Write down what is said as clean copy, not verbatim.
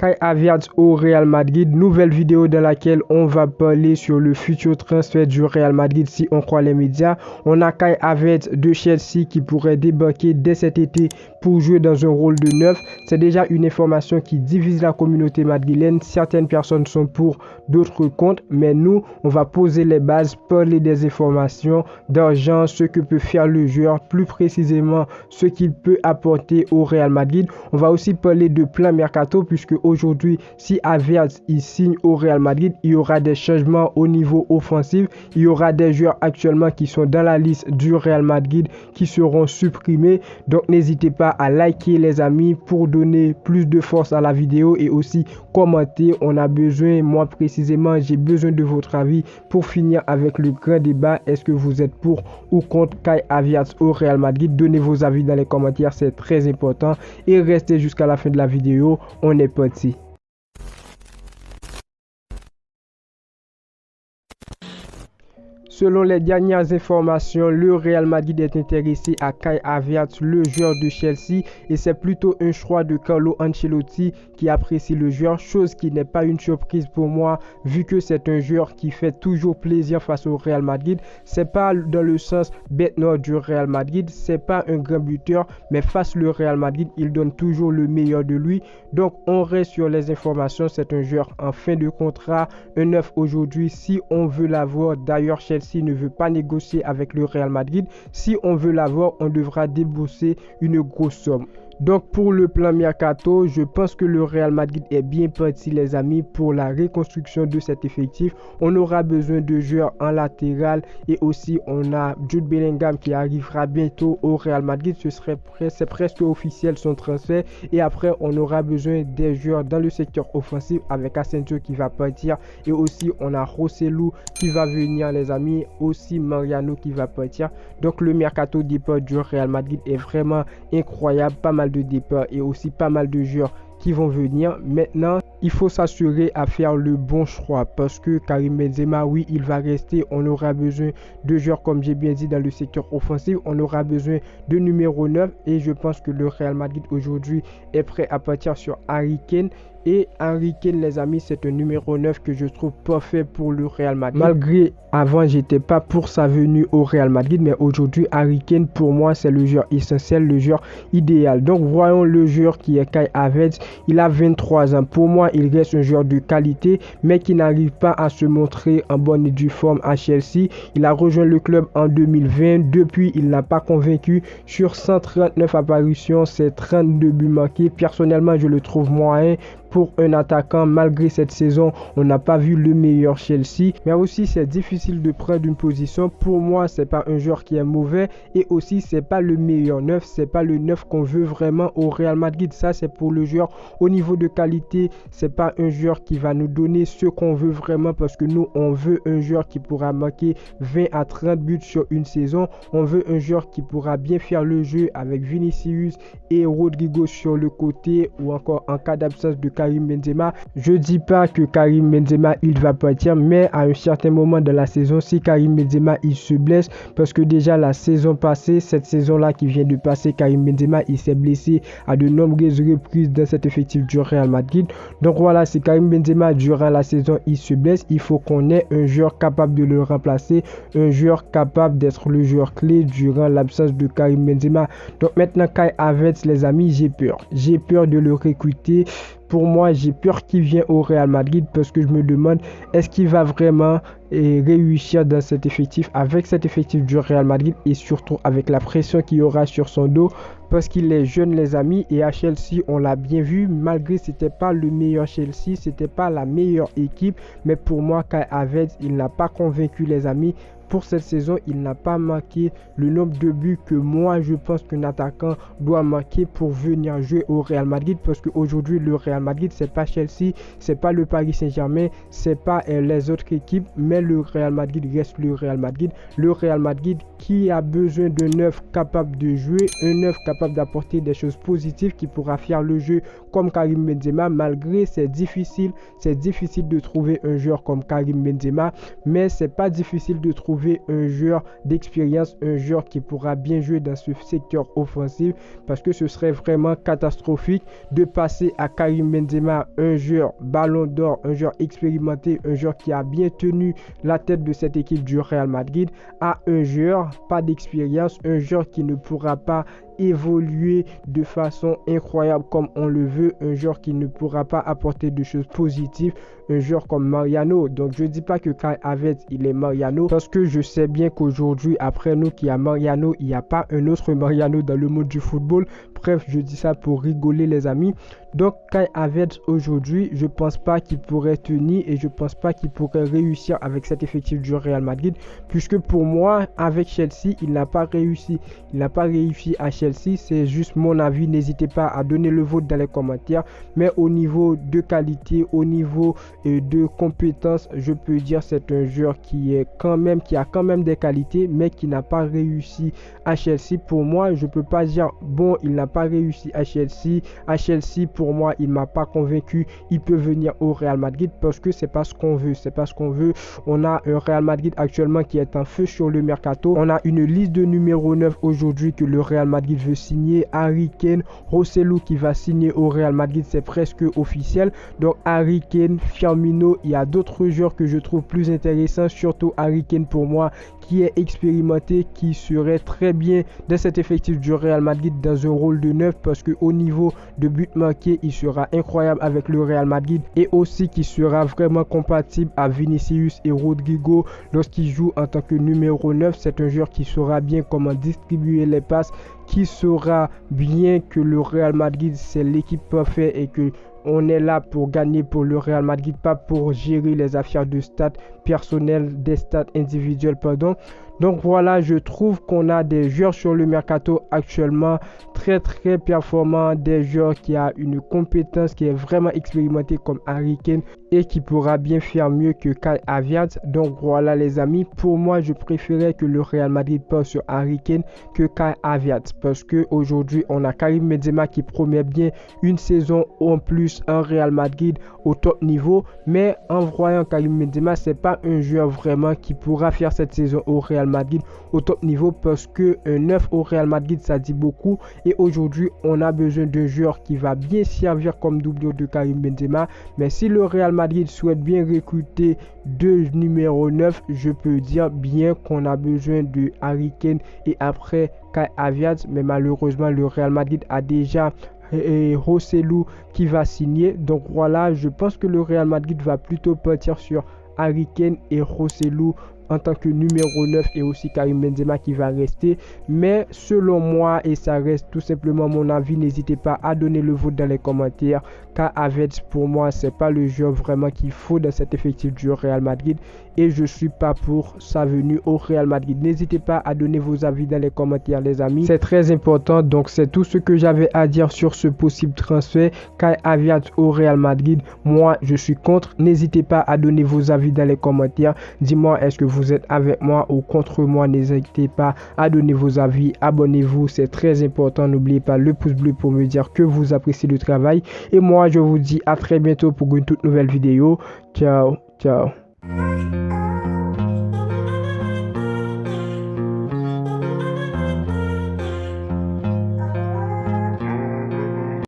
Kai Havertz au Real Madrid, nouvelle vidéo dans laquelle on va parler sur le futur transfert du Real Madrid si on croit les médias. On a Kai Havertz de Chelsea qui pourrait débarquer dès cet été pour jouer dans un rôle de neuf. C'est déjà une information qui divise la communauté madrilène. Certaines personnes sont pour, d'autres contre, mais nous, on va poser les bases, parler des informations, d'argent, ce que peut faire le joueur, plus précisément ce qu'il peut apporter au Real Madrid. On va aussi parler de plan mercato puisque aujourd'hui, si Havertz il signe au Real Madrid, il y aura des changements au niveau offensif. Il y aura des joueurs actuellement qui sont dans la liste du Real Madrid qui seront supprimés. Donc n'hésitez pas à liker les amis pour donner plus de force à la vidéo et aussi commenter. On a besoin, moi précisément, j'ai besoin de votre avis pour finir avec le grand débat. Est-ce que vous êtes pour ou contre Kai Havertz au Real Madrid? Donnez vos avis dans les commentaires, c'est très important et restez jusqu'à la fin de la vidéo. On est parti. Selon les dernières informations, le Real Madrid est intéressé à Kai Havertz, le joueur de Chelsea, et c'est plutôt un choix de Carlo Ancelotti qui apprécie le joueur, chose qui n'est pas une surprise pour moi vu que c'est un joueur qui fait toujours plaisir face au Real Madrid. C'est pas dans le sens bête noire du Real Madrid, c'est pas un grand buteur, mais face au Real Madrid, il donne toujours le meilleur de lui. Donc on reste sur les informations, c'est un joueur en fin de contrat, un neuf aujourd'hui si on veut l'avoir. D'ailleurs, Chelsea ne veut pas négocier avec le Real Madrid. Si on veut l'avoir, on devra débourser une grosse somme. Donc pour le plan mercato, je pense que le Real Madrid est bien parti les amis pour la reconstruction de cet effectif. On aura besoin de joueurs en latéral et aussi on a Jude Bellingham qui arrivera bientôt au Real Madrid. C'est presque officiel son transfert et après on aura besoin des joueurs dans le secteur offensif avec Asensio qui va partir et aussi on a Rossellou qui va venir les amis, aussi Mariano qui va partir. Donc le mercato départ du Real Madrid est vraiment incroyable, pas mal de départ et aussi pas mal de joueurs qui vont venir. Maintenant, il faut s'assurer à faire le bon choix parce que Karim Benzema, oui, il va rester. On aura besoin de joueurs, comme j'ai bien dit, dans le secteur offensif. On aura besoin de numéro 9 et je pense que le Real Madrid aujourd'hui est prêt à partir sur Harry Kane. Et Harry Kane, les amis, c'est un numéro 9 que je trouve parfait pour le Real Madrid. Malgré avant, j'étais pas pour sa venue au Real Madrid, mais aujourd'hui, Harry Kane, pour moi, c'est le joueur essentiel, le joueur idéal. Donc, voyons le joueur qui est Kai Havertz. Il a 23 ans. Pour moi, il reste un joueur de qualité, mais qui n'arrive pas à se montrer en bonne et due forme à Chelsea. Il a rejoint le club en 2020. Depuis, il n'a pas convaincu. Sur 139 apparitions, c'est 32 buts marqués. Personnellement, je le trouve moyen pour un attaquant. Malgré cette saison, on n'a pas vu le meilleur Chelsea, mais aussi c'est difficile de prendre une position. Pour moi, c'est pas un joueur qui est mauvais et aussi c'est pas le meilleur neuf, c'est pas le neuf qu'on veut vraiment au Real Madrid. Ça c'est pour le joueur au niveau de qualité, c'est pas un joueur qui va nous donner ce qu'on veut vraiment parce que nous on veut un joueur qui pourra marquer 20 à 30 buts sur une saison. On veut un joueur qui pourra bien faire le jeu avec Vinicius et Rodrigo sur le côté ou encore en cas d'absence de Karim Benzema. Je dis pas que Karim Benzema il va partir, mais à un certain moment de la saison, si Karim Benzema il se blesse, parce que déjà la saison passée, cette saison là qui vient de passer, Karim Benzema il s'est blessé à de nombreuses reprises dans cet effectif du Real Madrid. Donc voilà, si Karim Benzema durant la saison il se blesse, il faut qu'on ait un joueur capable de le remplacer, un joueur capable d'être le joueur clé durant l'absence de Karim Benzema. Donc maintenant Kai Havertz les amis, j'ai peur de le recruter. Pour moi, j'ai peur qu'il vienne au Real Madrid parce que je me demande est-ce qu'il va vraiment réussir dans cet effectif, avec cet effectif du Real Madrid et surtout avec la pression qu'il y aura sur son dos parce qu'il est jeune les amis et à Chelsea on l'a bien vu, malgré c'était pas le meilleur Chelsea, c'était pas la meilleure équipe, mais pour moi Kai Havertz il n'a pas convaincu les amis. Pour cette saison, il n'a pas marqué le nombre de buts que moi je pense qu'un attaquant doit marquer pour venir jouer au Real Madrid parce qu'aujourd'hui le Real Madrid c'est pas Chelsea, c'est pas le Paris Saint-Germain, c'est pas les autres équipes, mais le Real Madrid reste le Real Madrid. Le Real Madrid qui a besoin d'un neuf capable de jouer, un neuf capable d'apporter des choses positives qui pourra faire le jeu comme Karim Benzema, malgré c'est difficile de trouver un joueur comme Karim Benzema, mais c'est pas difficile de trouver un joueur d'expérience, un joueur qui pourra bien jouer dans ce secteur offensif, parce que ce serait vraiment catastrophique de passer à Karim Benzema, un joueur ballon d'or, un joueur expérimenté, un joueur qui a bien tenu la tête de cette équipe du Real Madrid, à un joueur pas d'expérience, un joueur qui ne pourra pas évoluer de façon incroyable comme on le veut, un joueur qui ne pourra pas apporter de choses positives, un joueur comme Mariano. Donc je dis pas que Kai Havertz il est Mariano, parce que je sais bien qu'aujourd'hui après nous qu'il y a Mariano, il n'y a pas un autre Mariano dans le monde du football. Bref, je dis ça pour rigoler les amis. Donc Kai Havertz aujourd'hui, je pense pas qu'il pourrait tenir et je pense pas qu'il pourrait réussir avec cet effectif du Real Madrid, puisque pour moi avec Chelsea il n'a pas réussi. Il n'a pas réussi à Chelsea, c'est juste mon avis. N'hésitez pas à donner le vôtre dans les commentaires. Mais au niveau de qualité, au niveau de compétences, je peux dire c'est un joueur qui a quand même des qualités, mais qui n'a pas réussi à Chelsea. Pour moi, je peux pas dire bon, il n'a pas réussi à Chelsea. À Chelsea, pour moi, il m'a pas convaincu. Il peut venir au Real Madrid parce que c'est pas ce qu'on veut. C'est pas ce qu'on veut. On a un Real Madrid actuellement qui est en feu sur le mercato. On a une liste de numéro 9 aujourd'hui que le Real Madrid veut signer. Harry Kane, Rosselló qui va signer au Real Madrid, c'est presque officiel. Donc Harry Kane, Firmino, il y a d'autres joueurs que je trouve plus intéressants, surtout Harry Kane pour moi qui est expérimenté, qui serait très bien dans cet effectif du Real Madrid dans un rôle de neuf, parce que au niveau de but marqué, il sera incroyable avec le Real Madrid, et aussi qui sera vraiment compatible à Vinicius et Rodrigo lorsqu'il joue en tant que numéro 9. C'est un joueur qui saura bien comment distribuer les passes, qui saura bien que le Real Madrid c'est l'équipe parfaite et que on est là pour gagner pour le Real Madrid, pas pour gérer les affaires de stats personnelles, des stats individuelles, pardon. Donc voilà, je trouve qu'on a des joueurs sur le mercato actuellement très performants, des joueurs qui a une compétence qui est vraiment expérimentée comme Harry Kane et qui pourra bien faire mieux que Kai Havertz. Donc voilà les amis, pour moi je préférais que le Real Madrid passe sur Harry Kane que Kai Havertz, parce que aujourd'hui on a Karim Benzema qui promet bien une saison en plus en Real Madrid au top niveau, mais en voyant Karim Benzema, c'est pas un joueur vraiment qui pourra faire cette saison au Real Madrid au top niveau, parce que un neuf au Real Madrid ça dit beaucoup, et aujourd'hui on a besoin d'un joueur qui va bien servir comme doublure de Karim Benzema. Mais si le Real Madrid souhaite bien recruter deux numéro 9, je peux dire bien qu'on a besoin de Harry Kane et après Kai Havertz, mais malheureusement le Real Madrid a déjà Rosselló qui va signer. Donc voilà, je pense que le Real Madrid va plutôt partir sur Harry Kane et Rosselló en tant que numéro 9, et aussi Karim Benzema qui va rester. Mais selon moi, et ça reste tout simplement mon avis, n'hésitez pas à donner le vote dans les commentaires, car Havertz pour moi c'est pas le joueur vraiment qu'il faut dans cet effectif du Real Madrid, et je suis pas pour sa venue au Real Madrid. N'hésitez pas à donner vos avis dans les commentaires les amis, c'est très important. Donc c'est tout ce que j'avais à dire sur ce possible transfert Kai Havertz au Real Madrid. Moi je suis contre. N'hésitez pas à donner vos avis dans les commentaires. Dis-moi, est-ce que vous êtes avec moi ou contre moi? N'hésitez pas à donner vos avis. Abonnez-vous, c'est très important. N'oubliez pas le pouce bleu pour me dire que vous appréciez le travail, et moi je vous dis à très bientôt pour une toute nouvelle vidéo. Ciao.